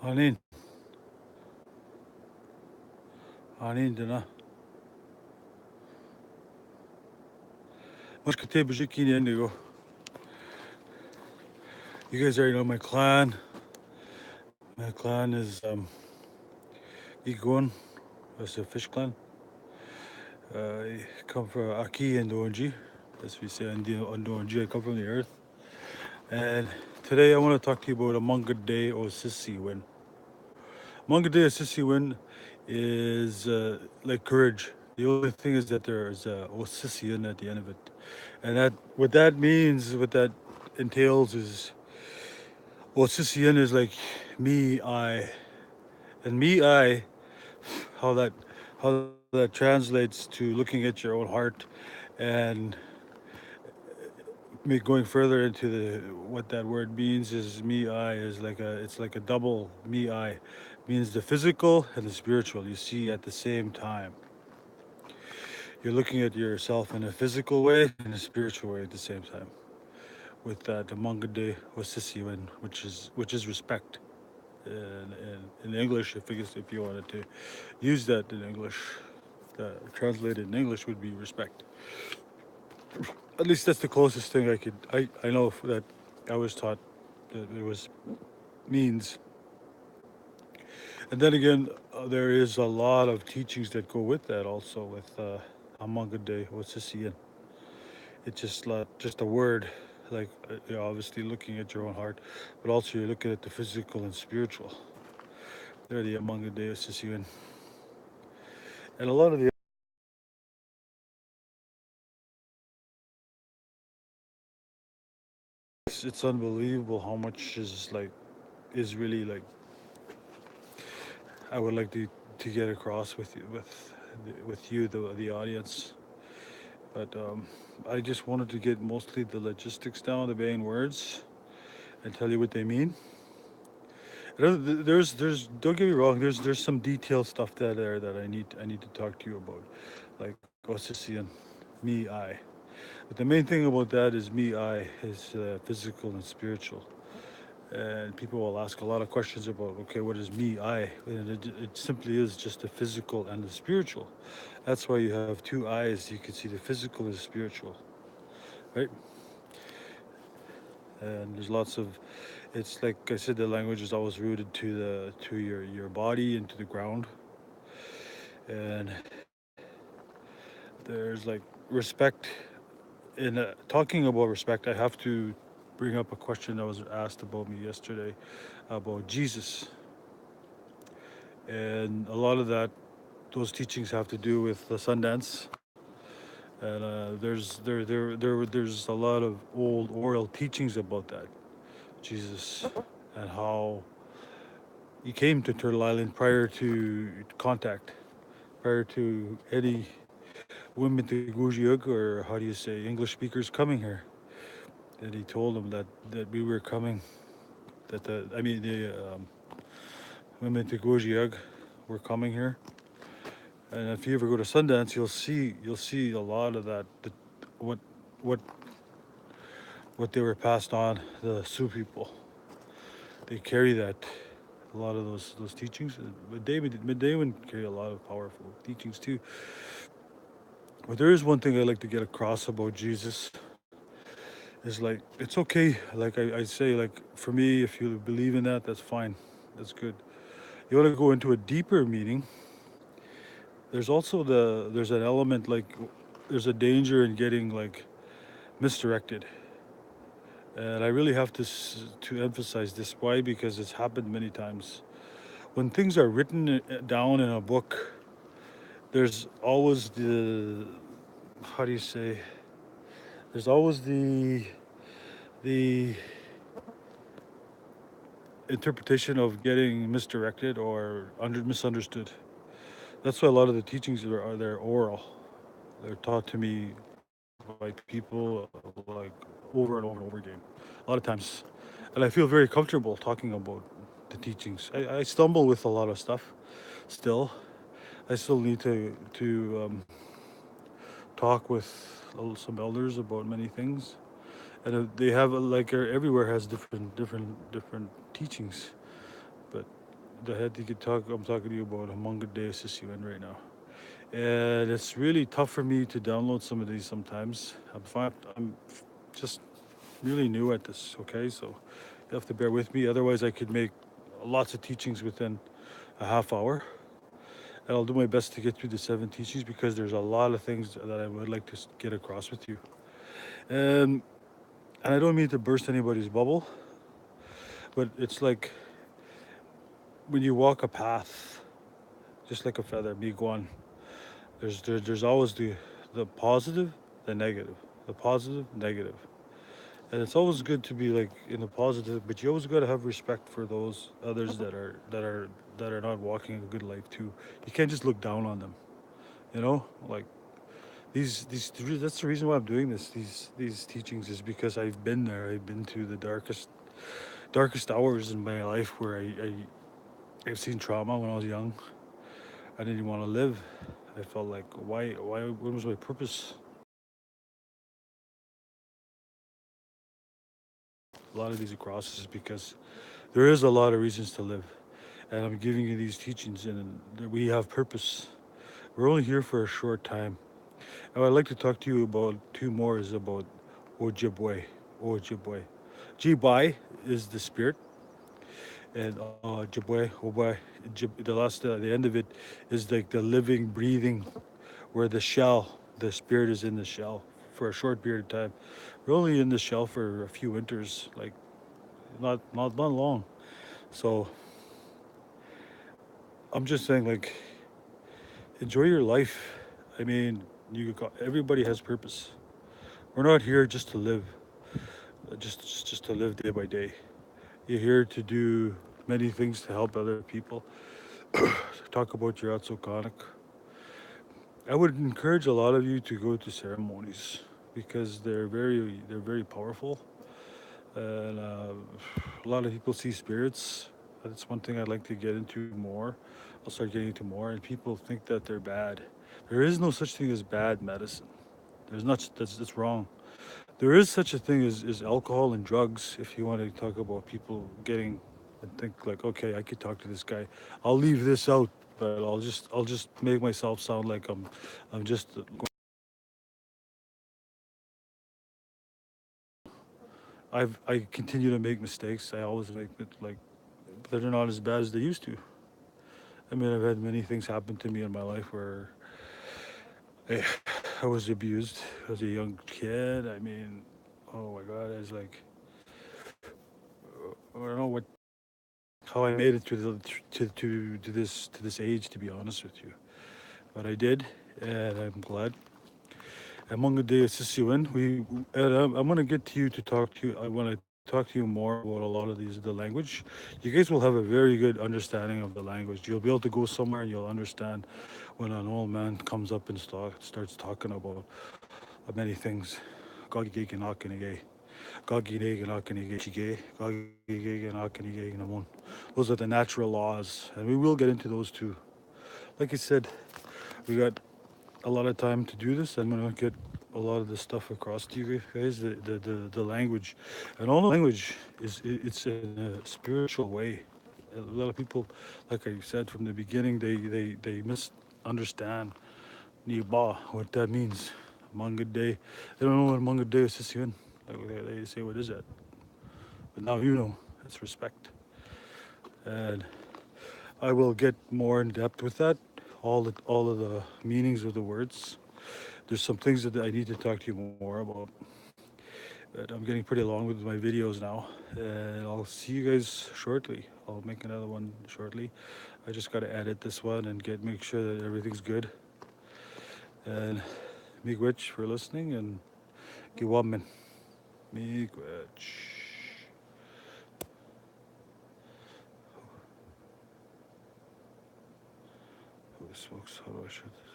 Anin, anin dina. Much kate bujikini indigo. You guys already know my clan. My clan is Iguan. That's a fish clan. I come from Aki and Donji. As we say on Donji, I come from the earth. And today I want to talk to you about a Mungada'aosisin win. Mungada'aosisin is like courage. The only thing is that there is a Osisian at the end of it. And that what that means, what that entails is Osisian is like me, I. And me, I, how that translates to looking at your own heart and me going further into the what that word means is me I is like a it's like a double me I means the physical and the spiritual you see at the same time. You're looking at yourself in a physical way and a spiritual way at the same time with that Mangade Wasisiwan, which is respect in English. If you wanted to use that in English, translated in English would be respect. At least that's the closest thing I know that I was taught that it was means. And then again, there is a lot of teachings that go with that also with Amangade Wasisian. It's just a word, like you're obviously looking at your own heart, but also you're looking at the physical and spiritual. They're the Amangade Wasisian. And a lot of the it's unbelievable how much is really like I would like to get across with you the audience. But I just wanted to get mostly the logistics down, the main words, and tell you what they mean. There's don't get me wrong. There's some detailed stuff there that I need to talk to you about, like Osisian, me I. But the main thing about that is me I is physical and spiritual. And people will ask a lot of questions about okay, what is me I? And it simply is just the physical and the spiritual. That's why you have two eyes. You can see the physical and the spiritual, right? And there's lots of it's like I said, the language is always rooted to your body and to the ground. And there's like respect in talking about respect. I have to bring up a question that was asked about me yesterday about Jesus. And a lot of those teachings have to do with the Sundance. And there's a lot of old oral teachings about that Jesus and how he came to Turtle Island prior to contact, prior to any women to Gujiuk, or how do you say English speakers coming here. And he told them that we were coming, that the women to Gujiuk were coming here. And if you ever go to Sundance, you'll see a lot of that. What what what they were passed on the Sioux people. They carry that a lot of those teachings. But David carry a lot of powerful teachings too. But there is one thing I like to get across about Jesus is like it's okay. Like I say, like for me, if you believe in that, that's fine. That's good. You want to go into a deeper meaning. There's an element like there's a danger in getting like misdirected. And I really have to emphasize this. Why? Because it's happened many times. When things are written down in a book, there's always the how do you say? There's always the interpretation of getting misdirected or misunderstood. That's why a lot of the teachings they're oral. They're taught to me by people like over and over and over again, a lot of times, and I feel very comfortable talking about the teachings. I stumble with a lot of stuff still. I still need to talk with some elders about many things, and they have like everywhere has different teachings, but the head you could talk. I'm talking to you about Mungada'aosisin right now, and it's really tough for me to download some of these sometimes. I'm fine. I'm just really new at this. Okay, so you have to bear with me. Otherwise, I could make lots of teachings within a half hour, and I'll do my best to get through the 7 teachings because there's a lot of things that I would like to get across with you. Um, and I don't mean to burst anybody's bubble, but it's like when you walk a path, just like a feather, Miguan, there's always the positive, the negative, the positive, negative. And it's always good to be like in the positive, but you always got to have respect for those others that are not walking a good life too. You can't just look down on them, you know? Like that's the reason why I'm doing this. These teachings is because I've been there. I've been to the darkest hours in my life where I've seen trauma when I was young. I didn't want to live. I felt like why what was my purpose? A lot of these across is because there is a lot of reasons to live, and I'm giving you these teachings, and we have purpose. We're only here for a short time. And what I'd like to talk to you about two more is about Ojibwe. Ojibwe. Jibai is the spirit, and Jibwe, Obai, the end of it is like the living, breathing, where the spirit is in the shell for a short period of time. We're only in the shell for a few winters, like not long. So I'm just saying, like, enjoy your life. I mean, everybody has purpose. We're not here just to live, just to live day by day. You're here to do many things to help other people. Talk about your Atsokanic. I would encourage a lot of you to go to ceremonies because they're very powerful, and a lot of people see spirits. That's one thing I'd like to get into more. I'll start getting into more, and people think that they're bad. There is no such thing as bad medicine. There's not. That's wrong. There is such a thing as alcohol and drugs. If you want to talk about people getting and think like, okay, I could talk to this guy. I'll leave this out, but I'll just make myself sound like I'm just. I continue to make mistakes. I always make it like, but they're not as bad as they used to. I mean, I've had many things happen to me in my life where I, I was abused as a young kid. I mean, oh my God, I was like, I don't know what how I made it to this age. To be honest with you, but I did, and I'm glad. Mungada'aosisin, I'm gonna get to you to talk to you. I want to talk to you more about a lot of the language. You guys will have a very good understanding of the language. You'll be able to go somewhere and you'll understand when an old man comes up and starts talking about many things. Those are the natural laws, and we will get into those too. Like I said, we got a lot of time to do this. I'm gonna get a lot of this stuff across to you guys. The language, and all the language it's in a spiritual way. A lot of people, like I said from the beginning, they misunderstand Niba, what that means. Manga Day. They don't know what Manga Day is. They say, what is that? But now you know. It's respect. And I will get more in depth with that. All of the meanings of the words. There's some things that I need to talk to you more about. But I'm getting pretty long with my videos now, and I'll see you guys shortly. I'll make another one shortly. I just gotta edit this one and make sure that everything's good. And miigwech for listening, and giwamin. Miigwech. Holy smokes, how do I shut this?